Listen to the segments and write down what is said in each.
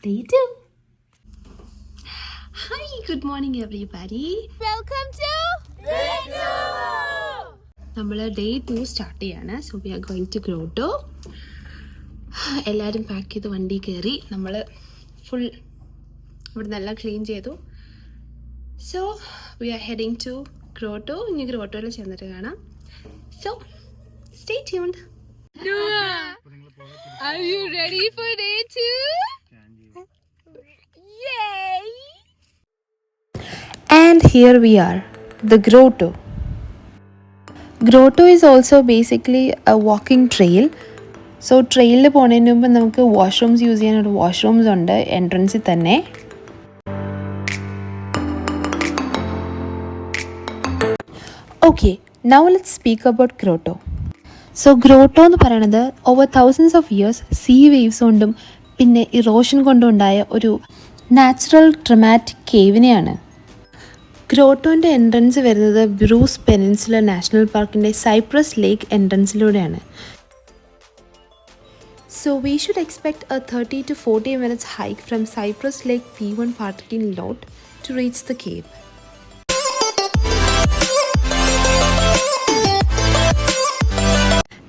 Day 2. Hi, good morning everybody. Welcome to Day 2. നമ്മൾ Day 2 start ചെയ്യാണ്. So we are going to grotto. എല്ലാവരും pack ചെയ്ത് വണ്ടി കയറി. നമ്മൾ ഫുൾ ഇവിടെ നിന്നെല്ലാം ക്ലീൻ ചെയ്തു. So we are heading to grotto. ഇനി ഗ്രോട്ടോയിൽ ചെന്നിട്ട് കാണാം. So stay tuned. Are you ready for Day 2? Yay! And here we are, the grotto. Grotto is also basically a walking trail. So trail പോണതിന് മുമ്പ് നമുക്ക് washrooms use ചെയ്യാനായിട്ട് washrooms ഉണ്ട് എൻട്രൻസിൽ തന്നെ. Okay, now let's speak about grotto. So grotto എന്ന് പറയുന്നത് over thousands of years sea waves കൊണ്ടും പിന്നെ erosion കൊണ്ടും ഉണ്ടായ ഒരു നാച്ചുറൽ ഡ്രമാറ്റിക് കേവിനെയാണ്. ഗ്രോട്ടോൻ്റെ എൻട്രൻസ് വരുന്നത് ബ്രൂസ് പെനിൻസുലർ നാഷണൽ പാർക്കിൻ്റെ സൈപ്രസ് ലേക്ക് എൻട്രൻസിലൂടെയാണ്. So we should expect a 30 to 40 minutes hike from Cypress lake P1 parking lot to reach the cave.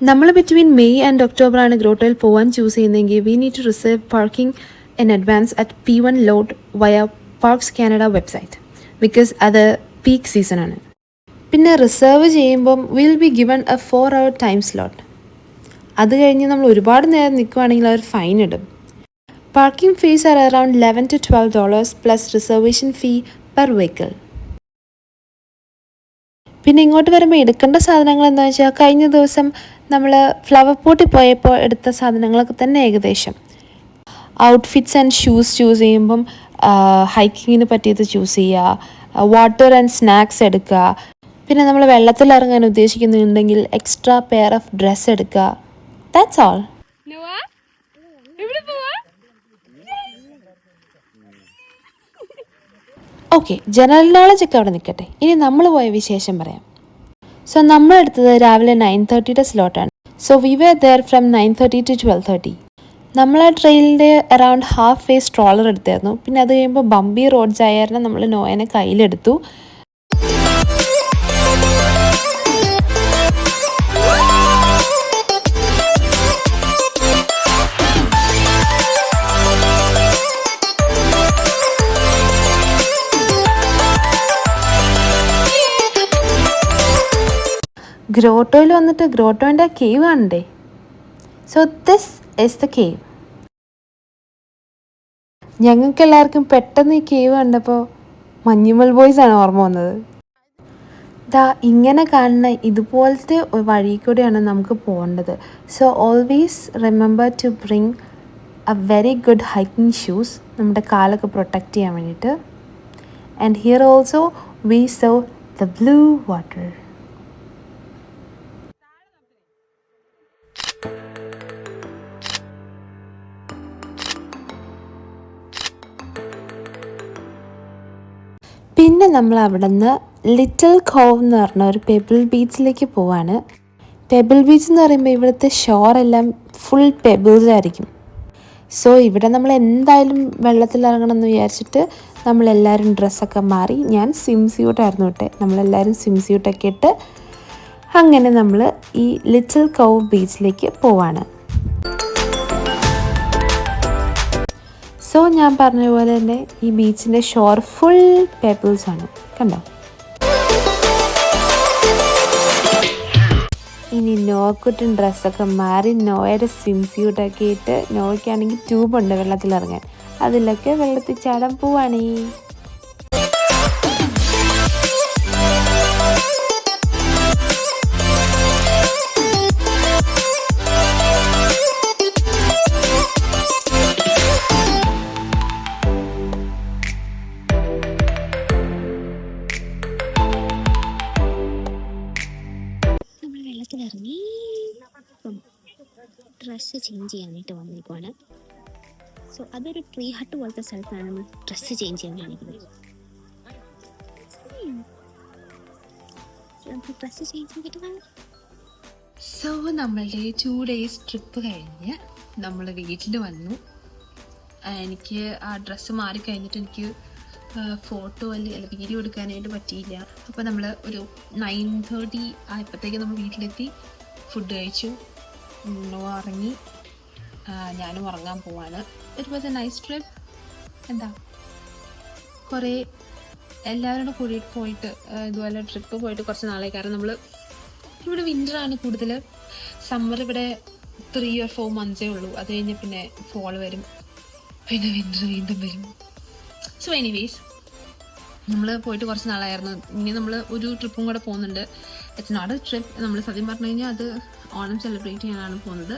നമ്മൾ ബിറ്റ്വീൻ മെയ് ആൻഡ് ഒക്ടോബറാണ് ഗ്രോട്ടോയിൽ പോകാൻ ചൂസ് ചെയ്യുന്നതെങ്കിൽ we need to reserve parking in advance at P1 ലോട്ട് വയ parks Canada website because അത് peak സീസണാണ്. പിന്നെ reserve ചെയ്യുമ്പം will be given A 4 hour time slot. അത് കഴിഞ്ഞ് നമ്മൾ ഒരുപാട് നേരം നിൽക്കുകയാണെങ്കിൽ അവർ ഫൈൻ ഇടും. Parking fees R around $11 to $12 plus reservation fee per vehicle. പിന്നെ ഇങ്ങോട്ട് വരുമ്പോൾ എടുക്കേണ്ട സാധനങ്ങൾ എന്താ വെച്ചാൽ കഴിഞ്ഞ ദിവസം നമ്മൾ ഫ്ലവർ പോട്ടിൽ പോയപ്പോൾ എടുത്ത സാധനങ്ങളൊക്കെ തന്നെ ഏകദേശം. ഔട്ട്ഫിറ്റ്സ് ആൻഡ് ഷൂസ് ചൂസ് ചെയ്യുമ്പം ഹൈക്കിങ്ങിന് പറ്റിയത് ചൂസ് ചെയ്യുക, വാട്ടർ ആൻഡ് സ്നാക്സ് എടുക്കുക. പിന്നെ നമ്മൾ വെള്ളത്തിൽ ഇറങ്ങാൻ ഉദ്ദേശിക്കുന്നുണ്ടെങ്കിൽ എക്സ്ട്രാ പെയർ ഓഫ് ഡ്രസ്സ് എടുക്കുക. That's all. Okay, general knowledge ഒക്കെ അവിടെ നിൽക്കട്ടെ. ഇനി നമ്മൾ പോയ വിശേഷം പറയാം. സോ നമ്മളെടുത്തത് രാവിലെ 9:30 സ്ലോട്ടാണ്. So we were there from 9:30 to 12:30. നമ്മൾ ആ ട്രെയിനിൻ്റെ അറൗണ്ട് ഹാഫ് വേ സ്ട്രോളർ എടുത്തായിരുന്നു. പിന്നെ അത് കഴിയുമ്പോൾ ബമ്പി റോഡ്സ് ആയിരുന്നു. നമ്മൾ നോയനെ കയ്യിലെടുത്തു. ഗ്രോട്ടോയിൽ വന്നിട്ട് ഗ്രോട്ടോൻ്റെ കേവ് കാണണ്ടേ? So this is the cave. ഞങ്ങൾക്ക് എല്ലാവർക്കും പെട്ടെന്ന് ഈ കേവ് കണ്ടപ്പോൾ മഞ്ഞുമൽ ബോയ്സ് ആണ് ഓർമ്മ വന്നത്. ദാ ഇങ്ങനെ കാണുന്ന ഇതുപോലത്തെ ഒരു വഴി കൂടെയാണ് നമുക്ക് പോകേണ്ടത്. So always remember to bring a very good hiking shoes, നമ്മുടെ കാലൊക്കെ പ്രൊട്ടക്റ്റ് ചെയ്യാൻ വേണ്ടിയിട്ട്. And here also we saw the blue water. പിന്നെ നമ്മൾ അവിടെ നിന്ന് ലിറ്റിൽ കോവ് എന്ന് പറഞ്ഞ ഒരു പെബിൾ ബീച്ചിലേക്ക് പോവാണ്. പെബിൾ ബീച്ച് എന്ന് പറയുമ്പോൾ ഇവിടുത്തെ ഷോറെല്ലാം ഫുൾ പെബിൾസ് ആയിരിക്കും. സോ ഇവിടെ നമ്മൾ എന്തായാലും വെള്ളത്തിലിറങ്ങണം എന്ന് വിചാരിച്ചിട്ട് നമ്മളെല്ലാവരും ഡ്രസ്സൊക്കെ മാറി. ഞാൻ സ്വിം സ്യൂട്ടായിരുന്നു ഇട്ടെ. നമ്മളെല്ലാവരും സ്വിം സ്യൂട്ടൊക്കെ ഇട്ട് അങ്ങനെ നമ്മൾ ഈ ലിറ്റിൽ കോവ് ബീച്ചിലേക്ക് പോവാണ്. സോ ഞാൻ പറഞ്ഞ പോലെ തന്നെ ഈ ബീച്ചിൻ്റെ ഷോർ ഫുൾ പെബിൾസ് ആണ്, കണ്ടോ? ഇനി നോക്കുട്ടും ഡ്രസ്സൊക്കെ മാറി നോയുടെ സ്വിം സ്യൂട്ടൊക്കെ ഇട്ട്, നോയ്ക്കാണെങ്കിൽ ട്യൂബുണ്ട് വെള്ളത്തിലിറങ്ങാൻ, അതിലൊക്കെ വെള്ളത്തിൽ ചാടാൻ പോവാണേ. ഇറങ്ങി ഡ്രസ്സ് ചേഞ്ച് ചെയ്യാനായിട്ട് വന്നിരിക്കുവാണ്. സോ അതൊരു ട്രീ ഹട്ട് പോലത്തെ സ്ഥലത്താണ് നമ്മൾ ഡ്രസ്സ് ചേഞ്ച് ചെയ്യാൻ കാണിക്കുന്നത്. ഡ്രസ്സ് ചേഞ്ച് ചെയ്തിട്ട് കാണാം. സോ നമ്മളുടെ 2 days ട്രിപ്പ് കഴിഞ്ഞ് നമ്മൾ വീട്ടിൽ വന്നു. എനിക്ക് ആ ഡ്രസ്സ് മാറിക്കഴിഞ്ഞിട്ട് എനിക്ക് ഫോട്ടോ അല്ല വീഡിയോ എടുക്കാനായിട്ട് പറ്റിയില്ല. അപ്പോൾ നമ്മൾ ഒരു 9:30 ആയപ്പോഴത്തേക്ക് നമ്മൾ വീട്ടിലെത്തി, ഫുഡ് കഴിച്ചു, ഉറങ്ങി. ഞാനും ഉറങ്ങാൻ പോവാണ്. It was A nice trip. എന്താ കുറേ എല്ലാവരോടും കൂടിയിട്ട് പോയിട്ട് ഇതുപോലെ ട്രിപ്പ് പോയിട്ട് കുറച്ച് നാളായി. കാരണം നമ്മൾ ഇവിടെ വിൻ്ററാണ് കൂടുതൽ. സമ്മർ ഇവിടെ 3 or 4 monthsേ ഉള്ളൂ. അത് കഴിഞ്ഞ് പിന്നെ ഫോൾ വരും, പിന്നെ വിൻ്റർ വീണ്ടും വരും. സോ എനിവേസ് നമ്മൾ പോയിട്ട് കുറച്ച് നാളായിരുന്നു. ഇനി നമ്മൾ ഒരു ട്രിപ്പും കൂടെ പോകുന്നുണ്ട്. It's not a trip. നമ്മൾ സത്യം പറഞ്ഞു കഴിഞ്ഞാൽ അത് ഓണം സെലിബ്രേറ്റ് ചെയ്യാനാണ് പോകുന്നത്.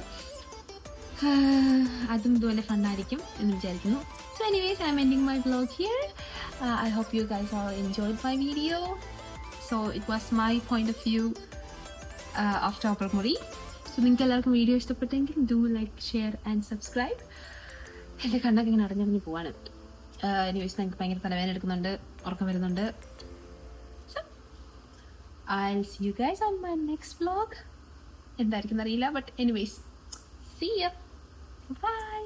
അതും ഇതുപോലെ ഫണ്ണായിരിക്കും എന്ന് വിചാരിക്കുന്നു. So anyways, I'm ending my vlog here. I hope you guys all enjoyed my video. So it was my point of view of Topalmuri. So നിങ്ങൾക്ക് എല്ലാവർക്കും വീഡിയോ ഇഷ്ടപ്പെട്ടെങ്കിൽ do like, share and subscribe. എൻ്റെ കണ്ണൊക്കെ ഇങ്ങനെ അടഞ്ഞറിഞ്ഞ് പോവാണ്. Anyways നിങ്ങൾക്ക് ഭയങ്കര തലവേദന എടുക്കുന്നുണ്ട്, ഉറക്കം വരുന്നുണ്ട്. So I'll see you guys on my next vlog. എന്തായിരിക്കും അറിയില്ല, but anyways see ya. Bye.